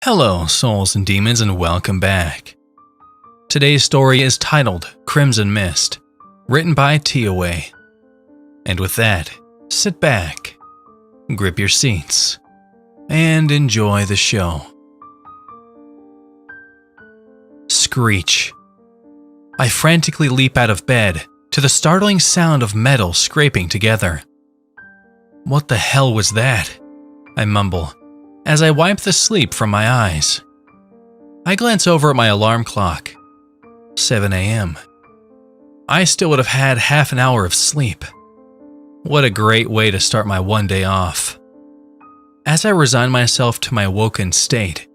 Hello, souls and demons, and welcome back. Today's story is titled Crimson Mist, written by Tiaway. And with that, sit back, grip your seats, and enjoy the show. Screech. I frantically leap out of bed to the startling sound of metal scraping together. What the hell was that? I mumble as I wipe the sleep from my eyes. I glance over at my alarm clock. 7 a.m. I still would have had half an hour of sleep. What a great way to start my one day off. As I resign myself to my woken state,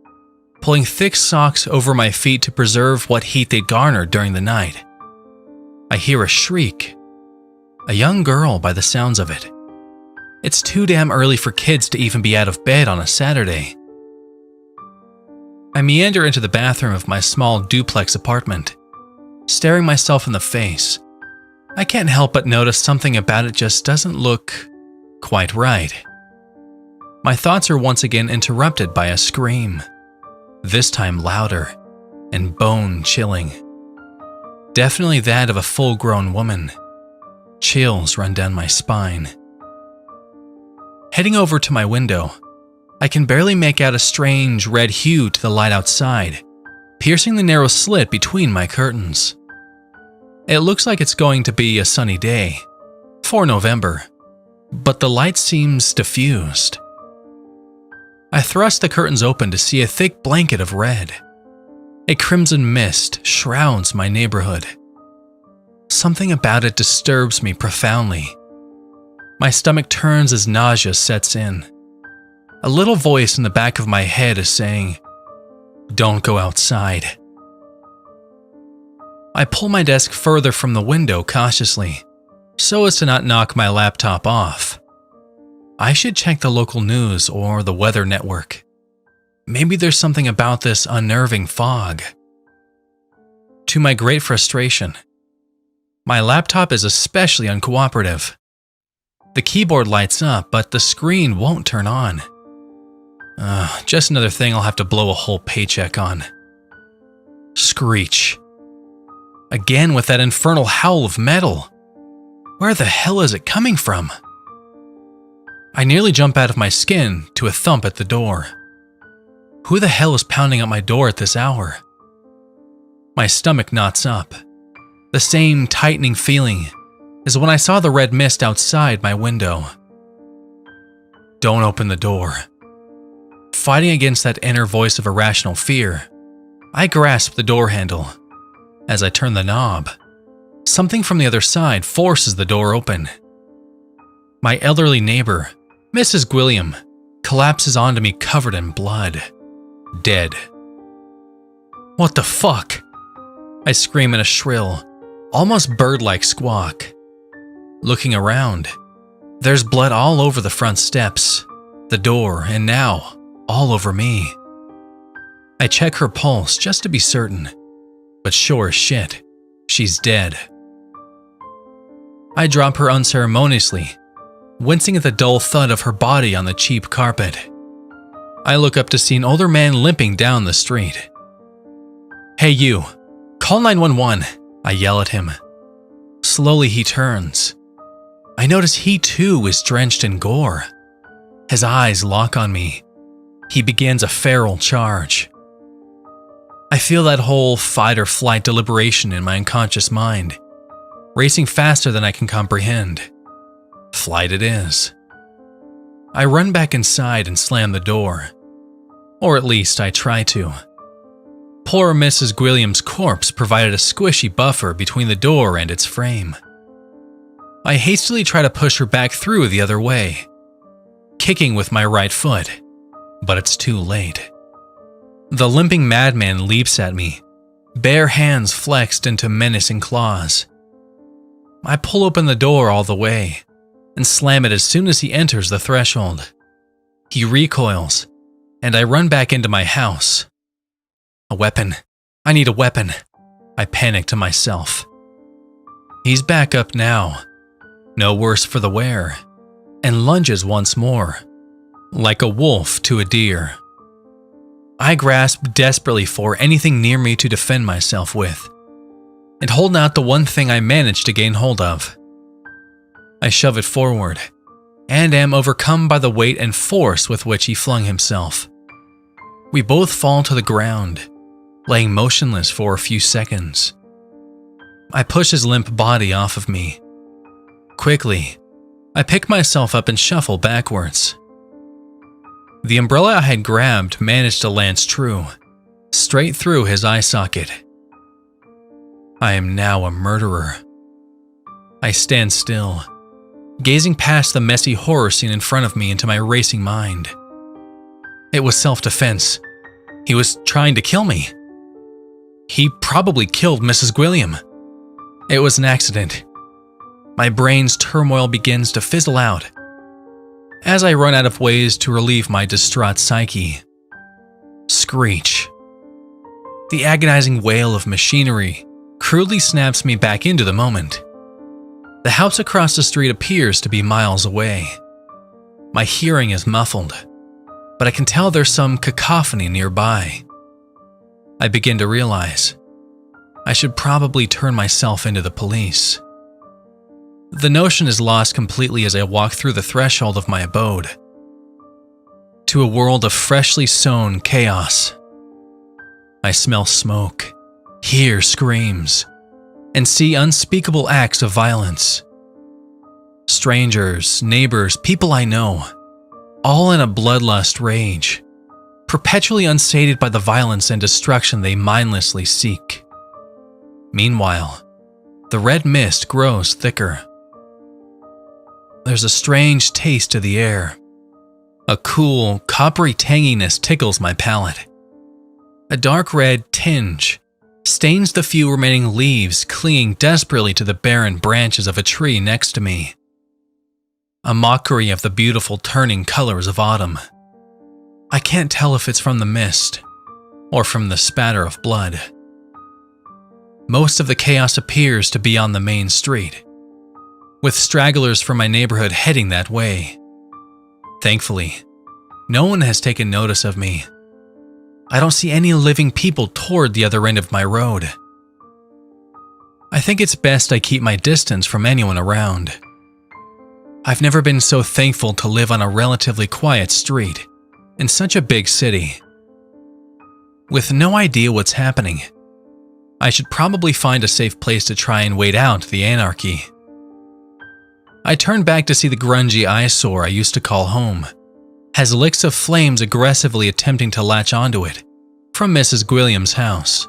pulling thick socks over my feet to preserve what heat they'd garnered during the night, I hear a shriek. A young girl by the sounds of it. It's too damn early for kids to even be out of bed on a Saturday. I meander into the bathroom of my small duplex apartment, staring myself in the face. I can't help but notice something about it just doesn't look quite right. My thoughts are once again interrupted by a scream, this time louder and bone-chilling. Definitely that of a full-grown woman. Chills run down my spine. Heading over to my window, I can barely make out a strange red hue to the light outside, piercing the narrow slit between my curtains. It looks like it's going to be a sunny day, for November, but the light seems diffused. I thrust the curtains open to see a thick blanket of red. A crimson mist shrouds my neighborhood. Something about it disturbs me profoundly. My stomach turns as nausea sets in. A little voice in the back of my head is saying, "Don't go outside." I pull my desk further from the window cautiously, so as to not knock my laptop off. I should check the local news or the weather network. Maybe there's something about this unnerving fog. To my great frustration, my laptop is especially uncooperative. The keyboard lights up, but the screen won't turn on. Just another thing I'll have to blow a whole paycheck on. Screech. Again with that infernal howl of metal. Where the hell is it coming from? I nearly jump out of my skin to a thump at the door. Who the hell is pounding at my door at this hour? My stomach knots up. The same tightening feeling as when I saw the red mist outside my window. Don't open the door. Fighting against that inner voice of irrational fear, I grasp the door handle. As I turn the knob, something from the other side forces the door open. My elderly neighbor, Mrs. Gwilliam, collapses onto me covered in blood. Dead. What the fuck? I scream in a shrill, almost bird-like squawk. Looking around, there's blood all over the front steps, the door, and now, all over me. I check her pulse just to be certain, but sure as shit, she's dead. I drop her unceremoniously, wincing at the dull thud of her body on the cheap carpet. I look up to see an older man limping down the street. "Hey you, call 911, I yell at him. Slowly he turns. I notice he too is drenched in gore. His eyes lock on me. He begins a feral charge. I feel that whole fight or flight deliberation in my unconscious mind, racing faster than I can comprehend. Flight it is. I run back inside and slam the door. Or at least I try to. Poor Mrs. Gwilliam's corpse provided a squishy buffer between the door and its frame. I hastily try to push her back through the other way, kicking with my right foot, but it's too late. The limping madman leaps at me, bare hands flexed into menacing claws. I pull open the door all the way and slam it as soon as he enters the threshold. He recoils, and I run back into my house. A weapon. I need a weapon. I panic to myself. He's back up now, no worse for the wear, and lunges once more, like a wolf to a deer. I grasp desperately for anything near me to defend myself with, and hold out the one thing I managed to gain hold of. I shove it forward, and am overcome by the weight and force with which he flung himself. We both fall to the ground, laying motionless for a few seconds. I push his limp body off of me. Quickly, I pick myself up and shuffle backwards. The umbrella I had grabbed managed to lance true, straight through his eye socket. I am now a murderer. I stand still, gazing past the messy horror scene in front of me into my racing mind. It was self-defense. He was trying to kill me. He probably killed Mrs. Gwilliam. It was an accident. My brain's turmoil begins to fizzle out as I run out of ways to relieve my distraught psyche. Screech. The agonizing wail of machinery crudely snaps me back into the moment. The house across the street appears to be miles away. My hearing is muffled, but I can tell there's some cacophony nearby. I begin to realize I should probably turn myself into the police. The notion is lost completely as I walk through the threshold of my abode to a world of freshly sown chaos. I smell smoke, hear screams, and see unspeakable acts of violence. Strangers, neighbors, people I know, all in a bloodlust rage, perpetually unsated by the violence and destruction they mindlessly seek. Meanwhile, the red mist grows thicker. There's a strange taste to the air. A cool, coppery tanginess tickles my palate. A dark red tinge stains the few remaining leaves clinging desperately to the barren branches of a tree next to me. A mockery of the beautiful turning colors of autumn. I can't tell if it's from the mist or from the spatter of blood. Most of the chaos appears to be on the main street, with stragglers from my neighborhood heading that way. Thankfully, no one has taken notice of me. I don't see any living people toward the other end of my road. I think it's best I keep my distance from anyone around. I've never been so thankful to live on a relatively quiet street in such a big city. With no idea what's happening, I should probably find a safe place to try and wait out the anarchy. I turn back to see the grungy eyesore I used to call home has licks of flames aggressively attempting to latch onto it from Mrs. Gwilliam's house.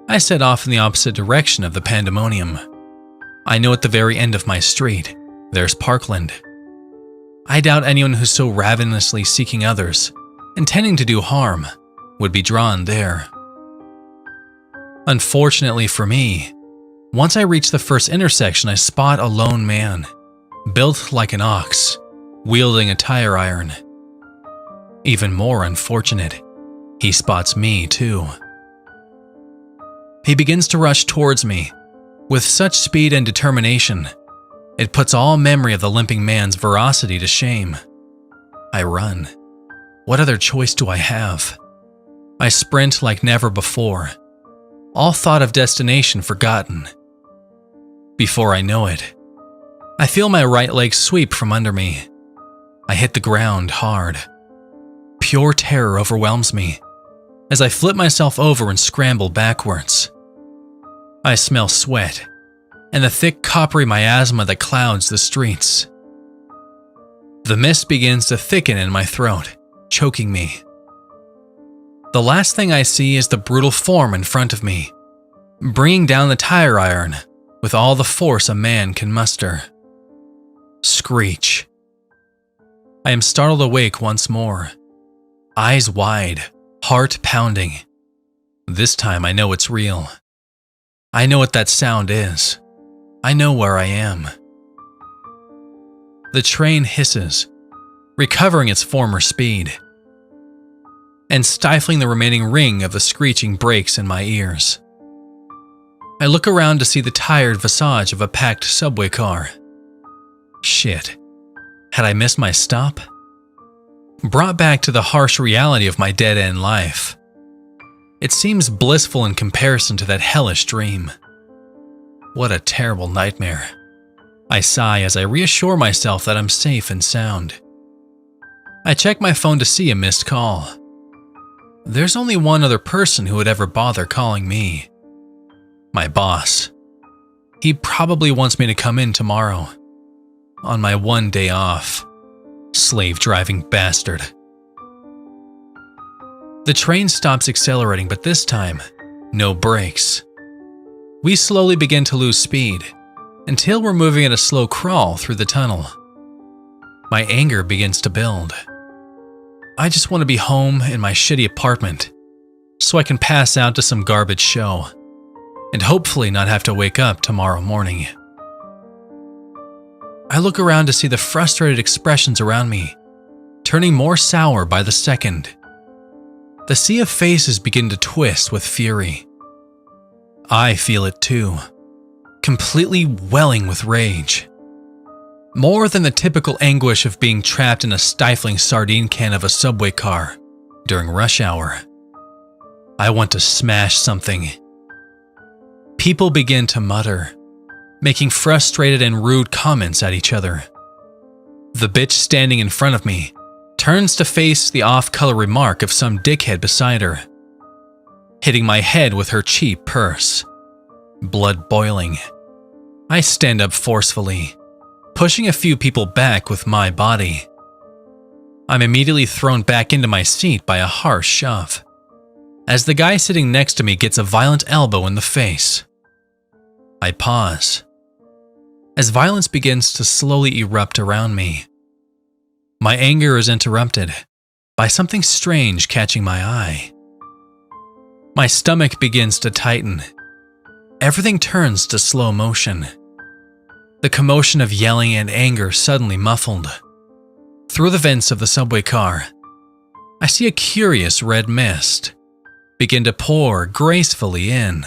I set off in the opposite direction of the pandemonium. I know at the very end of my street, there's Parkland. I doubt anyone who's so ravenously seeking others, intending to do harm, would be drawn there. Unfortunately for me, once I reach the first intersection, I spot a lone man, built like an ox, wielding a tire iron. Even more unfortunate, he spots me too. He begins to rush towards me, with such speed and determination, it puts all memory of the limping man's veracity to shame. I run. What other choice do I have? I sprint like never before, all thought of destination forgotten. Before I know it, I feel my right leg sweep from under me. I hit the ground hard. Pure terror overwhelms me as I flip myself over and scramble backwards. I smell sweat and the thick coppery miasma that clouds the streets. The mist begins to thicken in my throat, choking me. The last thing I see is the brutal form in front of me, bringing down the tire iron with all the force a man can muster. Screech. I am startled awake once more, eyes wide, heart pounding. This time I know it's real. I know what that sound is. I know where I am. The train hisses, recovering its former speed, and stifling the remaining ring of the screeching brakes in my ears. I look around to see the tired visage of a packed subway car. Shit. Had I missed my stop? brought back to the harsh reality of my dead-end life. It seems blissful in comparison to that hellish dream. What a terrible nightmare. I sigh as I reassure myself that I'm safe and sound. I check my phone to see a missed call. There's only one other person who would ever bother calling me. My boss. He probably wants me to come in tomorrow. On my one day off. Slave-driving bastard. The train stops accelerating, but this time, no brakes. We slowly begin to lose speed, until we're moving at a slow crawl through the tunnel. My anger begins to build. I just want to be home in my shitty apartment, so I can pass out to some garbage show, and hopefully not have to wake up tomorrow morning. I look around to see the frustrated expressions around me, turning more sour by the second. The sea of faces begin to twist with fury. I feel it too, completely welling with rage. More than the typical anguish of being trapped in a stifling sardine can of a subway car during rush hour. I want to smash something. People begin to mutter, making frustrated and rude comments at each other. The bitch standing in front of me turns to face the off-color remark of some dickhead beside her, hitting my head with her cheap purse. Blood boiling. I stand up forcefully, pushing a few people back with my body. I'm immediately thrown back into my seat by a harsh shove, as the guy sitting next to me gets a violent elbow in the face. I pause, as violence begins to slowly erupt around me. My anger is interrupted by something strange catching my eye. My stomach begins to tighten. Everything turns to slow motion. The commotion of yelling and anger suddenly muffled. Through the vents of the subway car, I see a curious red mist begin to pour gracefully in.